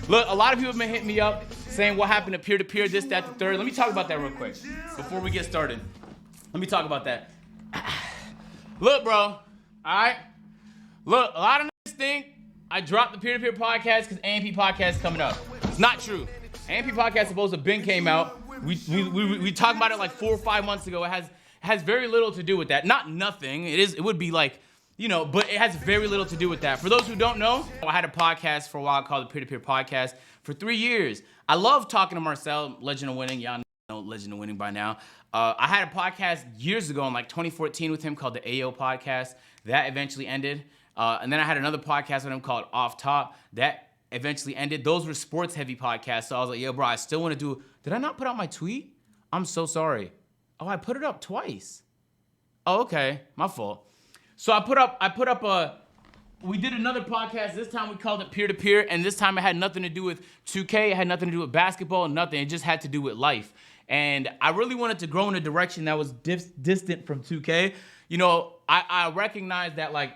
Look, a lot of people have been hitting me up saying what happened to peer-to-peer, this, that, the third. Let me talk about that real quick before we get started. Let me talk about that. Look, bro, all right? Look, a lot of niggas think I dropped the peer-to-peer podcast because AMP podcast is coming up. It's not true. AMP podcast supposed to been came out. We talked about it like 4 or 5 months ago. It has very little to do with that. Not nothing. It would be like, you know, but it has very little to do with that. For those who don't know, I had a podcast for a while called the Peer-to-Peer Podcast for 3 years. I love talking to Marcel, Legend of Winning. Y'all know Legend of Winning by now. I had a podcast years ago in like 2014 with him called the AO Podcast. That eventually ended. And then I had another podcast with him called Off Top. That eventually ended. Those were sports-heavy podcasts. So I was like, yo, bro, I still want to do... Did I not put out my tweet? I'm so sorry. Oh, I put it up twice. Oh, okay. My fault. So I put up we did another podcast. This time we called it Peer to Peer, and this time it had nothing to do with 2K. It had nothing to do with basketball, nothing. It just had to do with life. And I really wanted to grow in a direction that was distant from 2K. You know, I recognized that, like,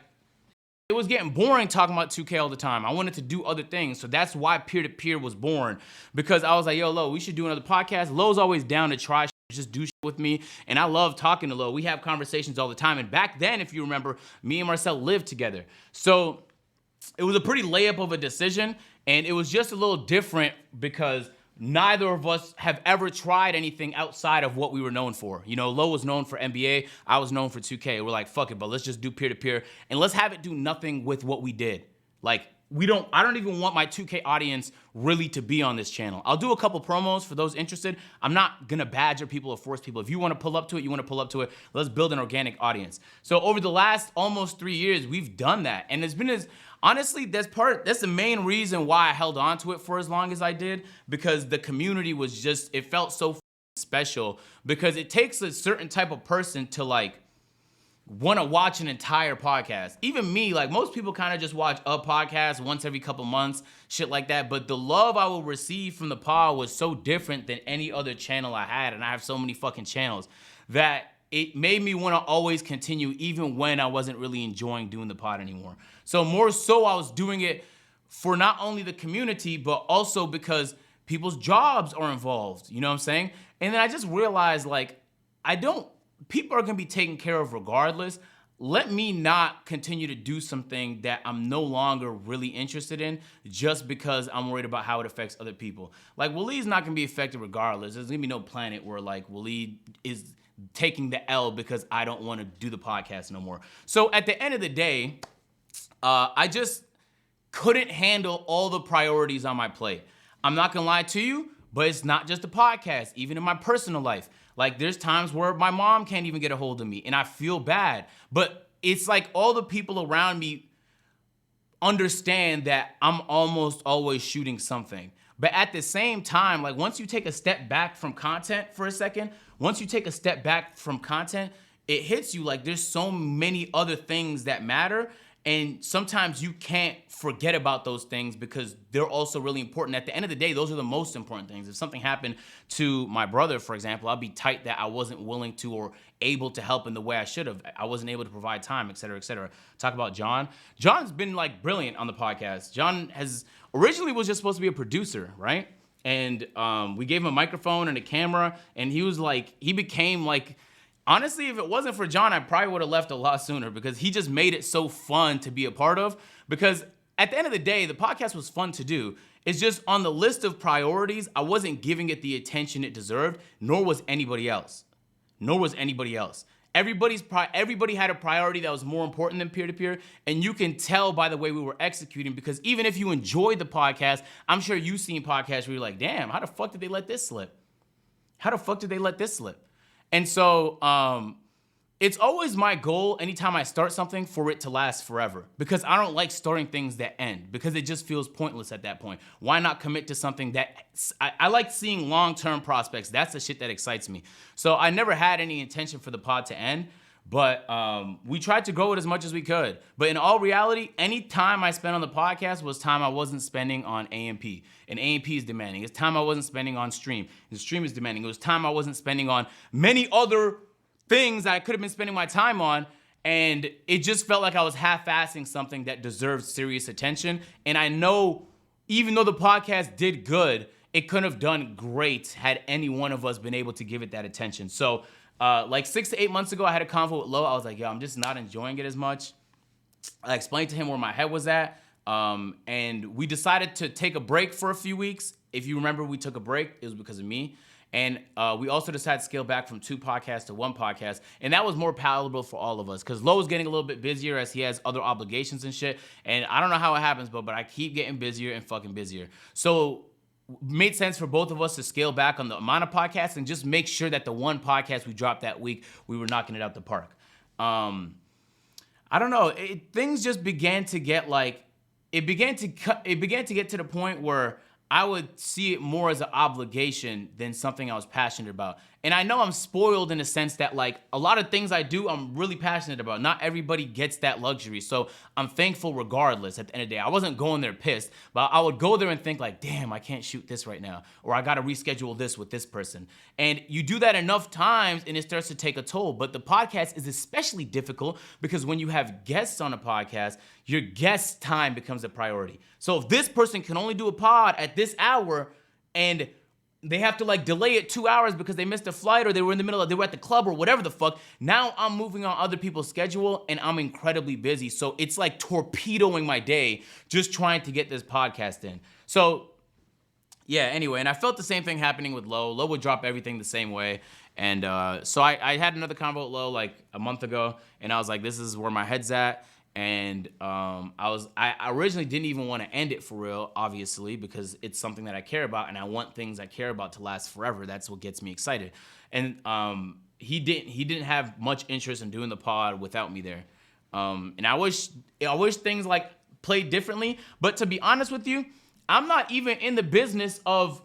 it was getting boring talking about 2K all the time. I wanted to do other things. So that's why Peer to Peer was born. Because I was like, yo, Lo, we should do another podcast. Lo's always down to try just do shit with me, and I love talking to Lo. We have conversations all the time, and back then, if you remember, me and Marcel lived together. So it was a pretty layup of a decision, and it was just a little different because neither of us have ever tried anything outside of what we were known for. You know, Lo was known for NBA, I was known for 2K. We're like, fuck it, but let's just do peer-to-peer, and let's have it do nothing with what we did. Like, I don't even want my 2K audience really to be on this channel. I'll do a couple promos for those interested. I'm not gonna badger people or force people. If you wanna pull up to it, you wanna pull up to it. Let's build an organic audience. So over the last almost 3 years, we've done that. And it's been honestly, that's the main reason why I held on to it for as long as I did, because the community was it felt so special, because it takes a certain type of person to like, want to watch an entire podcast. Even me, like most people kind of just watch a podcast once every couple months, shit like that. But the love I will receive from the pod was so different than any other channel I had. And I have so many fucking channels that it made me want to always continue even when I wasn't really enjoying doing the pod anymore. So more so I was doing it for not only the community, but also because people's jobs are involved. You know what I'm saying? And then I just realized like, people are gonna be taken care of regardless. Let me not continue to do something that I'm no longer really interested in just because I'm worried about how it affects other people. Like, Waleed's not gonna be affected regardless. There's gonna be no planet where like Waleed is taking the L because I don't wanna do the podcast no more. So at the end of the day, I just couldn't handle all the priorities on my plate. I'm not gonna lie to you, but it's not just a podcast, even in my personal life. Like, there's times where my mom can't even get a hold of me, and I feel bad. But it's like all the people around me understand that I'm almost always shooting something. But at the same time, like, once you take a step back from content for a second, it hits you like there's so many other things that matter. And sometimes you can't forget about those things because they're also really important. At the end of the day, those are the most important things. If something happened to my brother, for example, I'd be tight that I wasn't willing to or able to help in the way I should have. I wasn't able to provide time, et cetera, et cetera. Talk about John. John's been like brilliant on the podcast. John originally was just supposed to be a producer, right? And we gave him a microphone and a camera, and he became like, honestly, if it wasn't for John, I probably would have left a lot sooner because he just made it so fun to be a part of. Because at the end of the day, the podcast was fun to do. It's just on the list of priorities, I wasn't giving it the attention it deserved, nor was anybody else. Everybody had a priority that was more important than peer-to-peer, and you can tell by the way we were executing, because even if you enjoyed the podcast, I'm sure you've seen podcasts where you're like, damn, how the fuck did they let this slip? And so it's always my goal anytime I start something for it to last forever, because I don't like starting things that end because it just feels pointless at that point. Why not commit to something that I like seeing long-term prospects. That's the shit that excites me. So I never had any intention for the pod to end, but we tried to grow it as much as we could. But in all reality, any time I spent on the podcast was time I wasn't spending on AMP. And AMP is demanding. It's time I wasn't spending on Stream. And Stream is demanding. It was time I wasn't spending on many other things I could have been spending my time on. And it just felt like I was half-assing something that deserved serious attention. And I know even though the podcast did good, it couldn't have done great had any one of us been able to give it that attention. So like 6 to 8 months ago, I had a convo with Lo. I was like, yo, I'm just not enjoying it as much. I explained to him where my head was at. And we decided to take a break for a few weeks. If you remember, we took a break. It was because of me. And we also decided to scale back from 2 podcasts to 1 podcast. And that was more palatable for all of us because Lo was getting a little bit busier as he has other obligations and shit. And I don't know how it happens, but I keep getting busier and fucking busier. So made sense for both of us to scale back on the amount of podcasts and just make sure that the 1 podcast we dropped that week, we were knocking it out the park. I don't know. Things just began to get like, it began to get to the point where I would see it more as an obligation than something I was passionate about. And I know I'm spoiled in the sense that like a lot of things I do, I'm really passionate about. Not everybody gets that luxury. So I'm thankful regardless at the end of the day. I wasn't going there pissed, but I would go there and think like, damn, I can't shoot this right now. Or I got to reschedule this with this person. And you do that enough times and it starts to take a toll. But the podcast is especially difficult because when you have guests on a podcast, your guest time becomes a priority. So if this person can only do a pod at this hour and they have to like delay it 2 hours because they missed a flight or they were at the club or whatever the fuck. Now I'm moving on other people's schedule and I'm incredibly busy. So it's like torpedoing my day just trying to get this podcast in. So yeah, anyway, and I felt the same thing happening with Lo. Lo would drop everything the same way. And so I had another convo with Lo like a month ago and I was like, this is where my head's at. And I originally didn't even want to end it for real, obviously, because it's something that I care about and I want things I care about to last forever. That's what gets me excited. And he didn't have much interest in doing the pod without me there. And I wish things like played differently. But to be honest with you, I'm not even in the business of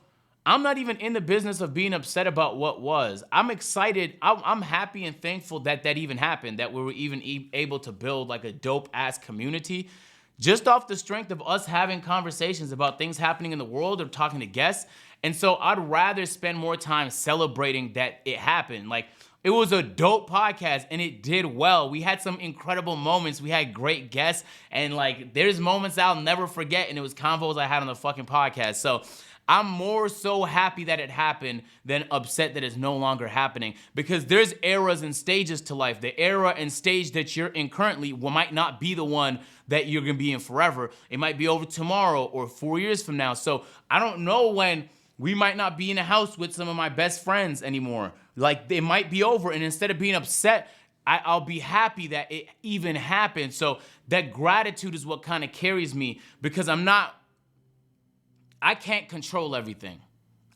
being upset about what was. I'm excited. I'm happy and thankful that even happened, that we were even able to build like a dope ass community just off the strength of us having conversations about things happening in the world or talking to guests. And so I'd rather spend more time celebrating that it happened. Like it was a dope podcast and it did well. We had some incredible moments. We had great guests and like there's moments I'll never forget and it was convos I had on the fucking podcast. So I'm more so happy that it happened than upset that it's no longer happening because there's eras and stages to life. The era and stage that you're in currently might not be the one that you're going to be in forever. It might be over tomorrow or 4 years from now. So I don't know when we might not be in a house with some of my best friends anymore. Like it might be over and instead of being upset, I'll be happy that it even happened. So that gratitude is what kind of carries me because I can't control everything.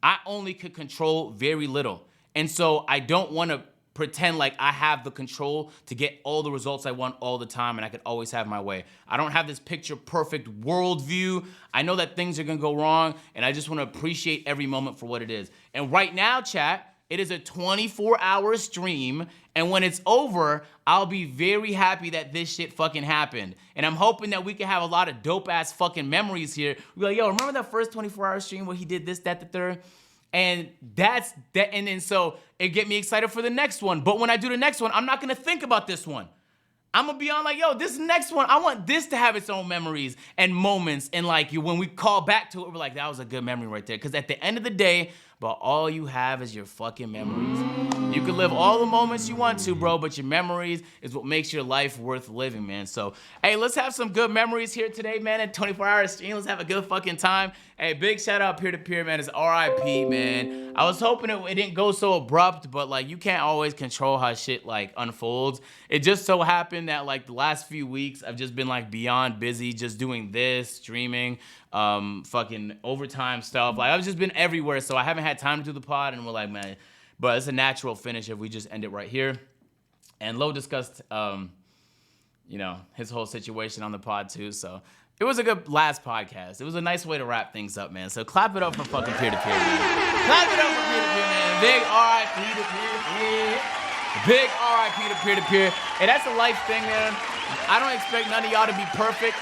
I only could control very little. And so I don't want to pretend like I have the control to get all the results I want all the time and I could always have my way. I don't have this picture perfect worldview. I know that things are going to go wrong and I just want to appreciate every moment for what it is. And right now, chat, it is a 24-hour stream, and when it's over, I'll be very happy that this shit fucking happened. And I'm hoping that we can have a lot of dope-ass fucking memories here. We're like, yo, remember that first 24-hour stream where he did this, that, the third? And that's that, and then so it get me excited for the next one. But when I do the next one, I'm not gonna think about this one. I'm gonna be on like, yo, this next one, I want this to have its own memories and moments. And like when we call back to it, we're like, that was a good memory right there. Because at the end of the day, but all you have is your fucking memories. You can live all the moments you want to, bro, but your memories is what makes your life worth living, man. So, hey, let's have some good memories here today, man, at 24-hour stream. Let's have a good fucking time. Hey, big shout out peer-to-peer, man. It's RIP, man. I was hoping it didn't go so abrupt, but, like, you can't always control how shit, like, unfolds. It just so happened that, like, the last few weeks, I've just been, like, beyond busy just doing this, streaming, fucking overtime stuff. Like, I've just been everywhere, so I haven't had time to do the pod, and we're like, man, but it's a natural finish if we just end it right here. And Lo discussed, you know, his whole situation on the pod, too, so it was a good last podcast. It was a nice way to wrap things up, man. So clap it up for fucking peer-to-peer, man. Clap it up for peer-to-peer, man. Big R.I.P. to peer-to-peer. Big R.I.P. to peer-to-peer. And that's a life thing, man. I don't expect none of y'all to be perfect.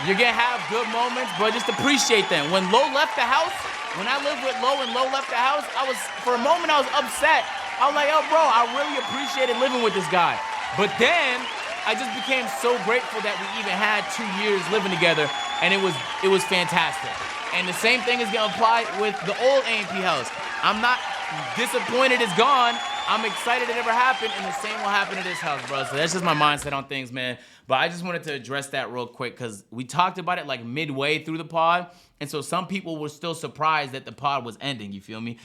You're gonna have good moments, but just appreciate them. When Lo left the house, when I lived with Lo and Lo left the house, for a moment I was upset. I was like, oh, bro, I really appreciated living with this guy. But then I just became so grateful that we even had 2 years living together and it was fantastic. And the same thing is gonna apply with the old A&P house. I'm not disappointed it's gone. I'm excited it never happened, and the same will happen to this house, bro. So that's just my mindset on things, man. But I just wanted to address that real quick because we talked about it like midway through the pod, and so some people were still surprised that the pod was ending, you feel me?